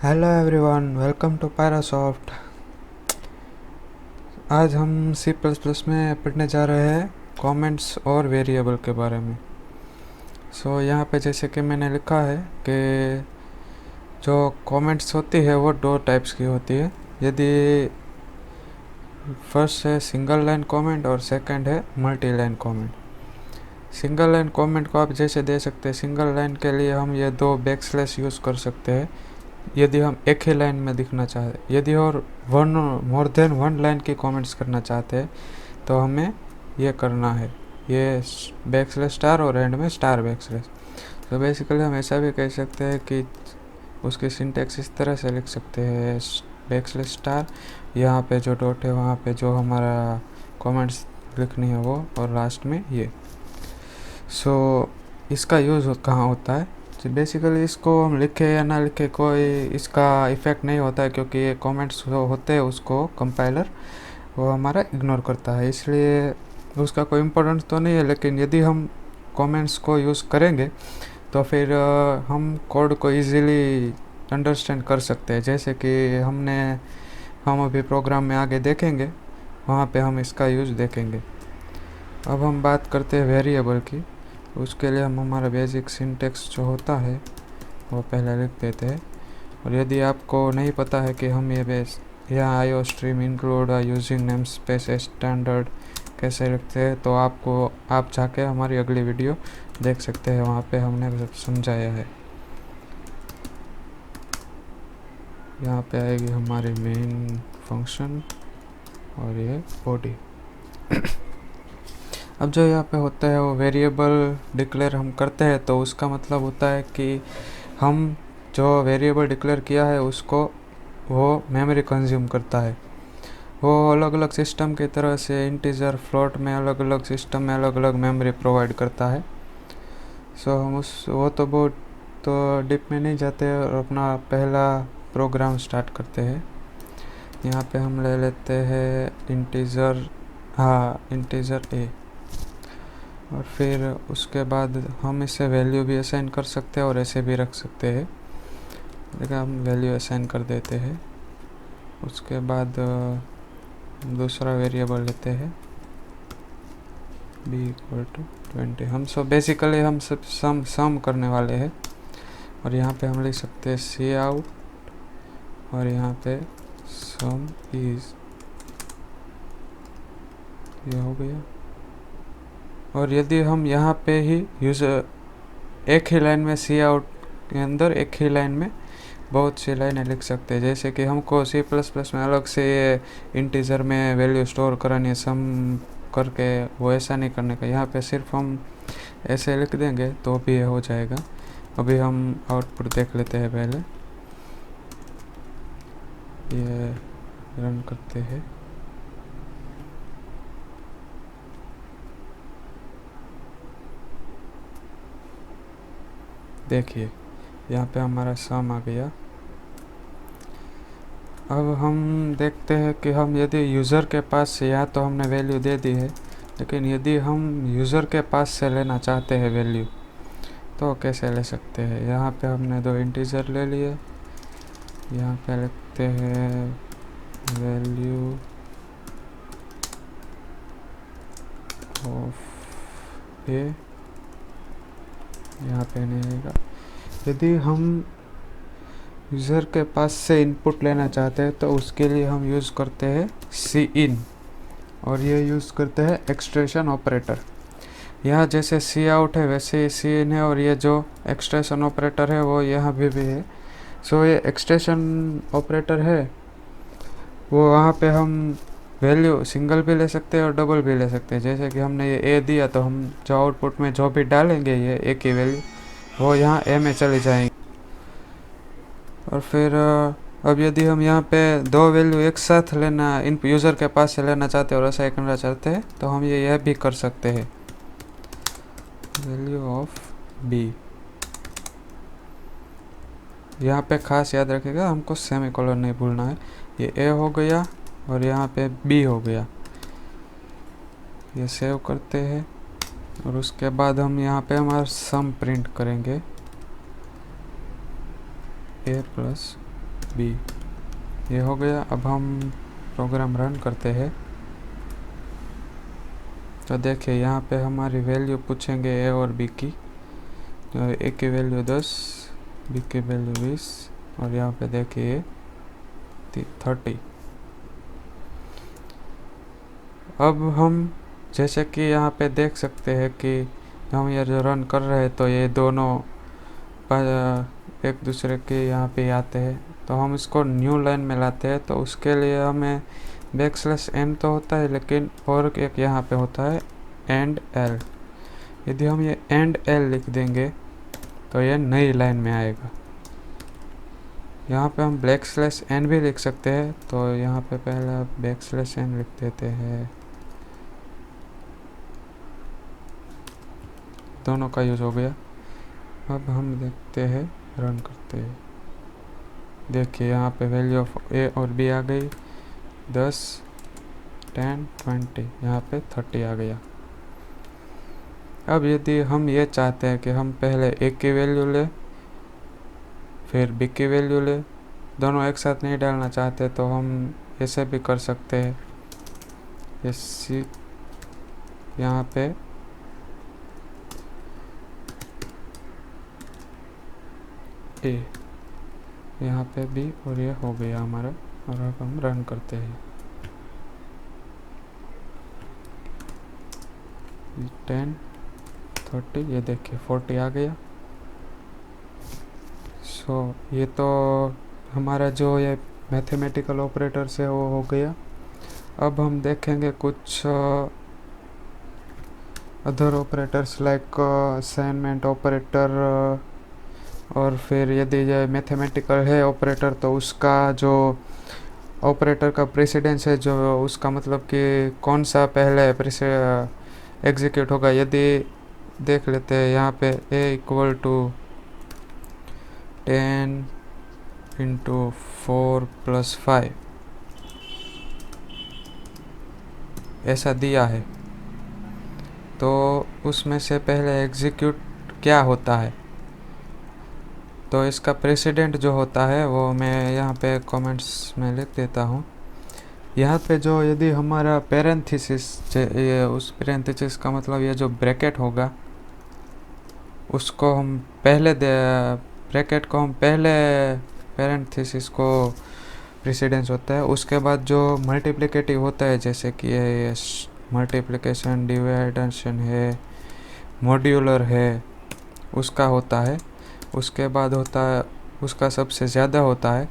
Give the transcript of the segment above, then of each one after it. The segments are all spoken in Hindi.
Hello everyone, welcome to Pyrasoft. आज हम सी प्लस प्लस में पढ़ने जा रहे हैं कमेंट्स और वेरिएबल के बारे में। यहाँ पे जैसे कि मैंने लिखा है कि जो कमेंट्स होती है वो दो टाइप्स की होती है। यदि फर्स्ट है सिंगल लाइन कमेंट और सेकंड है multi line comment. Single line comment को आप जैसे दे सकते हैं, सिंगल लाइन के लिए हम ये दो बैकस्लैश यूज़ कर सकते हैं यदि हम एक ही लाइन में दिखना चाहते। यदि और मोर देन वन लाइन की कमेंट्स करना चाहते हैं तो हमें ये करना है, ये बैकस्लैश स्टार और एंड में स्टार बैकस्लैश। तो बेसिकली हम ऐसा भी कह सकते हैं कि उसकी सिंटेक्स इस तरह से लिख सकते हैं, बैकस्लैश स्टार, यहाँ पे जो डॉट है वहाँ पे जो हमारा कमेंट्स लिखनी है वो, और लास्ट में ये। इसका यूज़ कहाँ होता है? बेसिकली इसको हम लिखे या ना लिखे कोई इसका इफ़ेक्ट नहीं होता है, क्योंकि ये कमेंट्स जो होते हैं उसको कंपाइलर वो हमारा इग्नोर करता है, इसलिए उसका कोई इम्पोर्टेंस तो नहीं है। लेकिन यदि हम कमेंट्स को यूज़ करेंगे तो फिर हम कोड को इजीली अंडरस्टैंड कर सकते हैं। जैसे कि हम अभी प्रोग्राम में आगे देखेंगे, वहाँ पे हम इसका यूज़ देखेंगे। अब हम बात करते हैं वेरिएबल की। उसके लिए हम हमारा बेसिक सिंटेक्स जो होता है वो पहले लिख देते हैं। और यदि आपको नहीं पता है कि हम ये यहाँ IO stream include using name space standard कैसे लिखते हैं, तो आप जाके हमारी अगली वीडियो देख सकते हैं, वहाँ पे हमने समझाया है। यहाँ पे आएगी हमारी मेन फंक्शन और ये बॉडी। अब जो यहाँ पे होता है वो वेरिएबल डिक्लेयर हम करते हैं, तो उसका मतलब होता है कि हम जो वेरिएबल डिक्लेयर किया है उसको वो मेमोरी कंज्यूम करता है। वो अलग अलग सिस्टम की तरह से इंटीजर फ्लोट में अलग अलग सिस्टम में अलग अलग मेमोरी प्रोवाइड करता है। हम वो तो बहुत तो डीप में नहीं जाते और अपना पहला प्रोग्राम स्टार्ट करते हैं। यहाँ पे हम ले लेते हैं इंटीजर ए, और फिर उसके बाद हम इसे वैल्यू भी असाइन कर सकते हैं और ऐसे भी रख सकते हैं। देखिए हम वैल्यू असाइन कर देते हैं। उसके बाद दूसरा वेरिएबल लेते हैं b = 20। हम बेसिकली हम सब सम करने वाले हैं, और यहाँ पे हम लिख सकते हैं सी आउट, और यहाँ पे सम इज, ये हो गया। और यदि हम यहाँ पे ही यूज़र एक ही लाइन में सी आउट के अंदर एक ही लाइन में बहुत सी लाइनें लिख सकते हैं। जैसे कि हमको सी प्लस प्लस में अलग से ये इंटीजर में वैल्यू स्टोर करानी है सम करके, वो ऐसा नहीं करने का। यहाँ पे सिर्फ हम ऐसे लिख देंगे तो भी ये हो जाएगा। अभी हम आउटपुट देख लेते हैं पहले, ये रन करते हैं। देखिए यहाँ पे हमारा सम आ गया। अब हम देखते हैं कि हम यदि यूज़र के पास से, या तो हमने वैल्यू दे दी है, लेकिन यदि हम यूज़र के पास से लेना चाहते हैं वैल्यू तो कैसे ले सकते हैं। यहाँ पे हमने दो इंटीजर ले लिए। यहाँ पे लिखते हैं वैल्यू ऑफ ए, यहाँ पे नहीं आएगा। यदि हम यूज़र के पास से इनपुट लेना चाहते हैं तो उसके लिए हम यूज़ करते हैं सी इन, और ये यूज़ करते हैं एक्सट्रेशन ऑपरेटर। यहाँ जैसे सी आउट है वैसे ही सी इन है, और ये जो एक्सट्रेशन ऑपरेटर है वो यहाँ भी है। ये एक्सट्रेशन ऑपरेटर है वो वहाँ पे हम वैल्यू सिंगल भी ले सकते हैं और डबल भी ले सकते हैं। जैसे कि हमने ये ए दिया तो हम जो आउटपुट में जो भी डालेंगे ये ए की वैल्यू वो यहाँ ए में चली जाएंगी। और फिर अब यदि हम यहाँ पे दो वैल्यू एक साथ लेना, इन यूज़र के पास से लेना चाहते हैं और ऐसा करना चाहते हैं तो हम यह भी कर सकते हैं। वैल्यू ऑफ बी, यहाँ पे खास याद रखिएगा हमको सेमीकोलन नहीं भूलना है। ये ए हो गया और यहाँ पे बी हो गया। ये सेव करते हैं और उसके बाद हम यहाँ पे हमारा सम प्रिंट करेंगे a + बी। ये हो गया। अब हम प्रोग्राम रन करते हैं तो देखिए यहाँ पे हमारी वैल्यू पूछेंगे ए और बी की। तो ए की वैल्यू 10, बी की वैल्यू 20 और यहाँ पे देखिए 30। अब हम जैसे कि यहाँ पे देख सकते हैं कि हम ये जो रन कर रहे हैं तो ये दोनों एक दूसरे के यहाँ पे आते हैं। तो हम इसको न्यू लाइन में लाते हैं तो उसके लिए हमें \n तो होता है, लेकिन और एक यहाँ पे होता है एंड एल। यदि हम ये एंड एल लिख देंगे तो ये नई लाइन में आएगा। यहाँ पे हम \n भी लिख सकते हैं। तो यहाँ पे पहले \n लिख देते हैं, दोनों का यूज हो गया। अब हम देखते हैं, रन करते हैं। देखिए यहाँ पे वैल्यू ऑफ ए और बी आ गई 10, 10, 20, यहाँ पे 30 आ गया। अब यदि हम ये चाहते हैं कि हम पहले ए की वैल्यू ले फिर बी की वैल्यू ले, दोनों एक साथ नहीं डालना चाहते तो हम ऐसे भी कर सकते हैं। इसी यहाँ पे ए, यहाँ पे बी और ये हो गया हमारा। और अब हम रन करते हैं। 10, 30, ये देखिए 40 आ गया। ये तो हमारा जो ये मैथमेटिकल ऑपरेटर से वो हो गया। अब हम देखेंगे कुछ other operators like assignment operator. और फिर यदि ये मैथमेटिकल है ऑपरेटर तो उसका जो ऑपरेटर का प्रेसिडेंस है, जो उसका मतलब कि कौन सा पहले एग्जीक्यूट होगा। यदि देख लेते हैं यहाँ पे a = 10 × 4 + 5 ऐसा दिया है, तो उसमें से पहले एग्जीक्यूट क्या होता है। तो इसका प्रेसिडेंट जो होता है वो मैं यहाँ पे कमेंट्स में लिख देता हूँ। यहाँ पे जो यदि हमारा पैरेंथेसिस, ये उस पैरेंथेसिस का मतलब ये जो ब्रैकेट होगा उसको हम पहले ब्रैकेट को हम पहले पैरेंथेसिस को प्रेसिडेंस होता है। उसके बाद जो मल्टीप्लिकेटिव होता है, जैसे कि ये मल्टीप्लिकेशन, डिवाइडेशन है, मॉड्यूलर है, उसका होता है। उसके बाद होता है, उसका सबसे ज़्यादा होता है।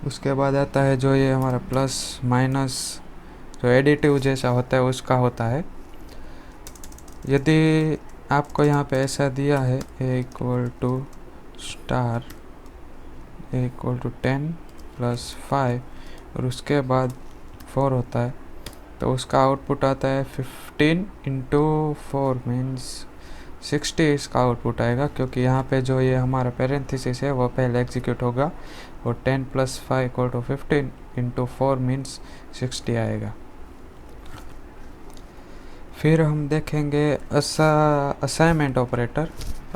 उसके बाद आता है जो ये हमारा प्लस माइनस, जो एडिटिव जैसा होता है उसका होता है। यदि आपको यहाँ पे ऐसा दिया है a = * 10 + 5 और उसके बाद 4 होता है, तो उसका आउटपुट आता है 15 × 4 मीन्स 60 इसका आउटपुट आएगा। क्योंकि यहाँ पे जो ये हमारा पैरेंथेसिस है वो पहले एग्जीक्यूट होगा और 10 + 5 = 15 × 4 मीन्स 60 आएगा। फिर हम देखेंगे असाइनमेंट ऑपरेटर।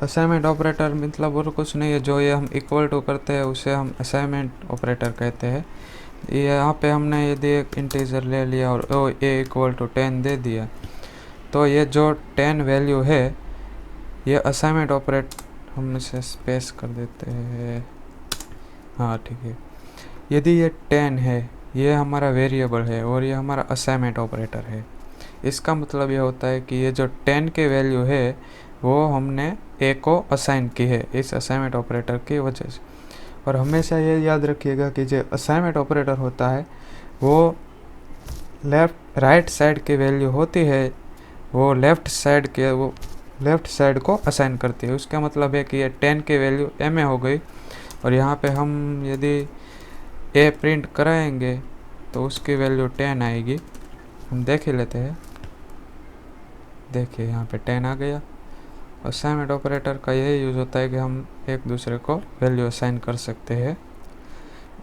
असाइनमेंट ऑपरेटर मतलब और कुछ नहीं है, जो ये हम इक्वल टू करते हैं उसे हम असाइनमेंट ऑपरेटर कहते हैं। यहाँ पे हमने यदि एक इंटीजर ले लिया और a = 10 दे दिया, तो ये जो 10 वैल्यू है ये असाइनमेंट हम इसे स्पेस कर देते हैं, हाँ ठीक है। यदि ये 10 है, ये हमारा वेरिएबल है और ये हमारा असाइनमेंट ऑपरेटर है। इसका मतलब ये होता है कि ये जो 10 के वैल्यू है वो हमने a को असाइन की है इस असाइनमेंट ऑपरेटर की वजह से। और हमेशा ये याद रखिएगा कि जो असाइनमेंट ऑपरेटर होता है वो राइट साइड की वैल्यू होती है, वो लेफ़्ट साइड को असाइन करती है। उसका मतलब है कि ये 10 की वैल्यू a में हो गई और यहाँ पे हम यदि a प्रिंट कराएंगे तो उसकी वैल्यू 10 आएगी। हम देख ही लेते हैं, देखिए यहाँ पे 10 आ गया। असाइनमेंट ऑपरेटर का यही यूज़ होता है कि हम एक दूसरे को वैल्यू असाइन कर सकते हैं।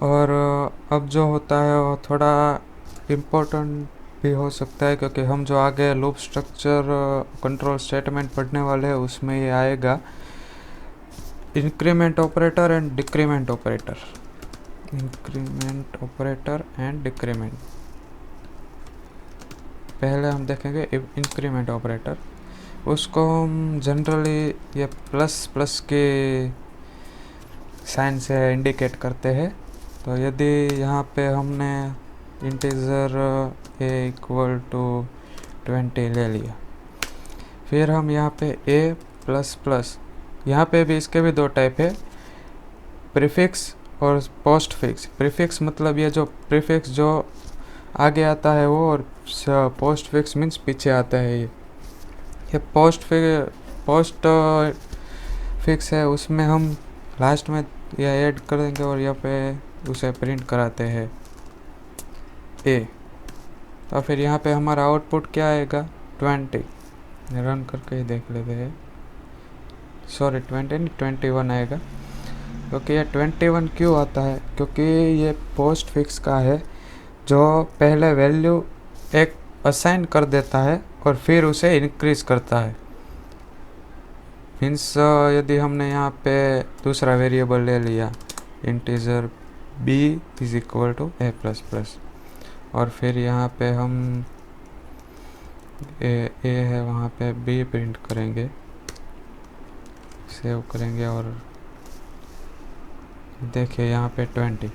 और अब जो होता है वो थोड़ा इम्पोर्टेंट भी हो सकता है, क्योंकि हम जो आगे लूप स्ट्रक्चर कंट्रोल स्टेटमेंट पढ़ने वाले हैं उसमें ये आएगा increment operator and decrement operator. Increment operator and decrement. पहले हम देखेंगे इंक्रीमेंट ऑपरेटर, उसको हम जनरली ये प्लस प्लस के साइन से इंडिकेट करते हैं। तो यदि यहाँ पे हमने इंटीजर a इक्वल टू 20 ले लिया, फिर हम यहाँ पे a प्लस प्लस, यहाँ पे भी इसके भी दो टाइप है, प्रीफिक्स और पोस्ट फिक्स। प्रीफिक्स मतलब ये जो प्रीफिक्स जो आगे आता है वो, और पोस्ट फिक्स मीन्स पीछे आता है। ये पोस्ट फिक्स है, उसमें हम लास्ट में यह ऐड कर देंगे और यहाँ पे उसे प्रिंट कराते हैं a। तो फिर यहाँ पे हमारा आउटपुट क्या आएगा, 20। रन करके ही देख लेते हैं, सॉरी 20 नहीं 21 आएगा। क्योंकि ये 21 क्यों आता है, क्योंकि ये पोस्ट फिक्स का है जो पहले वैल्यू एक असाइन कर देता है और फिर उसे इंक्रीज करता है। मीन्स यदि हमने यहाँ पे दूसरा वेरिएबल ले लिया, integer b is equal to a plus plus, और फिर यहाँ पे हम a है वहाँ पे b प्रिंट करेंगे, सेव करेंगे और देखिए यहाँ पे 20।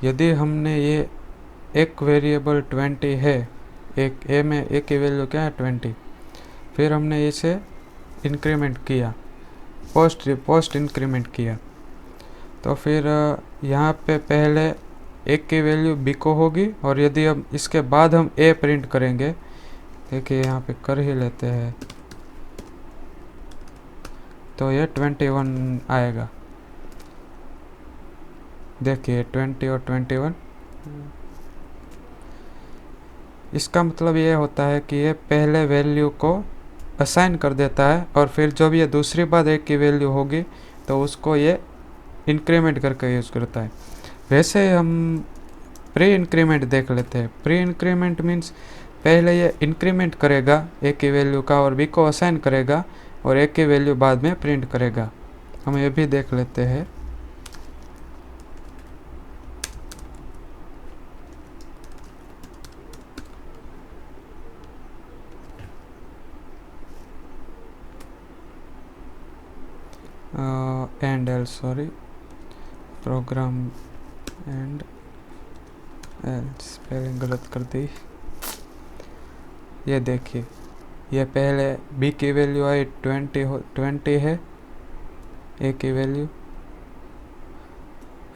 यदि हमने ये एक वेरिएबल 20 है, एक a में a की वैल्यू क्या है 20, फिर हमने इसे इंक्रीमेंट किया, पोस्ट इंक्रीमेंट किया, तो फिर यहाँ पे पहले a की वैल्यू b को होगी, और यदि हम इसके बाद हम a प्रिंट करेंगे, देखिए यहाँ पे कर ही लेते हैं, तो ये 21 आएगा। देखिए 20 और 21, इसका मतलब ये होता है कि ये पहले वैल्यू को असाइन कर देता है, और फिर जब ये दूसरी बार एक की वैल्यू होगी तो उसको ये इंक्रीमेंट करके यूज़ करता है। वैसे हम प्री इंक्रीमेंट देख लेते हैं। प्री इंक्रीमेंट मीन्स पहले ये इंक्रीमेंट करेगा ए की वैल्यू का और बी को असाइन करेगा, और ए की वैल्यू बाद में प्रिंट करेगा। हम ये भी देख लेते हैं। End L, sorry, program end L, spelling गलत कर दी। ये देखिए, ये पहले b की वैल्यू आई 20 है a की वैल्यू,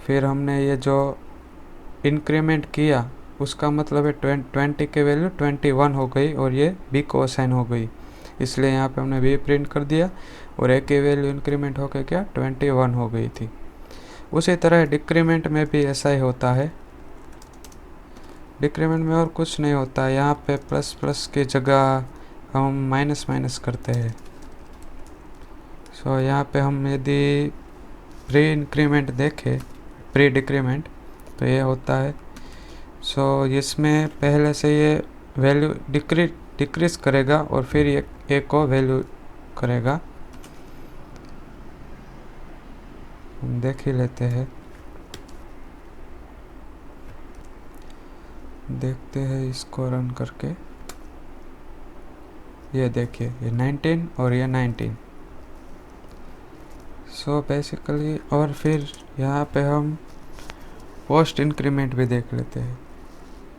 फिर हमने ये जो इंक्रीमेंट किया उसका मतलब है 20 की वैल्यू 21 हो गई और ये b को असाइन हो गई, इसलिए यहाँ पे हमने b प्रिंट कर दिया और a की वैल्यू इंक्रीमेंट होकर क्या 21 हो गई थी। उसी तरह डिक्रीमेंट में भी ऐसा ही होता है। डिक्रीमेंट में और कुछ नहीं होता, यहाँ पे प्लस प्लस की जगह हम माइनस माइनस करते हैं। सो यहाँ पे हम यदि प्री इंक्रीमेंट देखें, प्री डिक्रीमेंट, तो ये होता है। सो इसमें पहले से ये वैल्यू डिक्रीज करेगा और फिर ये ए को वैल्यू करेगा। हम देख ही लेते हैं, देखते हैं इसको रन करके। ये देखिए, ये 19 और ये 19। सो बेसिकली, और फिर यहाँ पे हम पोस्ट इंक्रीमेंट भी देख लेते हैं,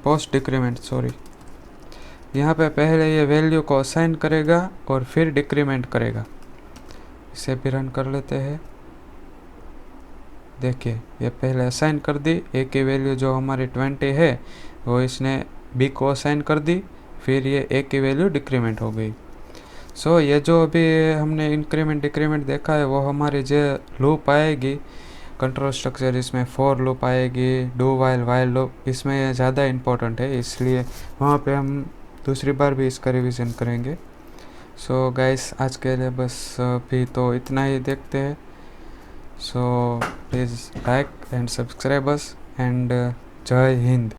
पोस्ट डिक्रीमेंट, सॉरी। यहाँ पे पहले ये वैल्यू को असाइन करेगा और फिर डिक्रीमेंट करेगा। इसे भी रन कर लेते हैं। देखिए, ये पहले असाइन कर दी, ए की वैल्यू जो हमारी 20 है वो इसने बी को असाइन कर दी, फिर ये ए की वैल्यू डिक्रीमेंट हो गई। सो ये जो अभी हमने इंक्रीमेंट डिक्रीमेंट देखा है वो हमारी जो लूप आएगी कंट्रोल स्ट्रक्चर, इसमें फॉर लूप आएगी, डू वाइल लूप, इसमें ये ज़्यादा इम्पोर्टेंट है, इसलिए वहाँ पे हम दूसरी बार भी इसका रिवीजन करेंगे। सो गाइस, आज के लिए बस अभी तो इतना ही देखते हैं। So please like and subscribe us, and जय हिंद।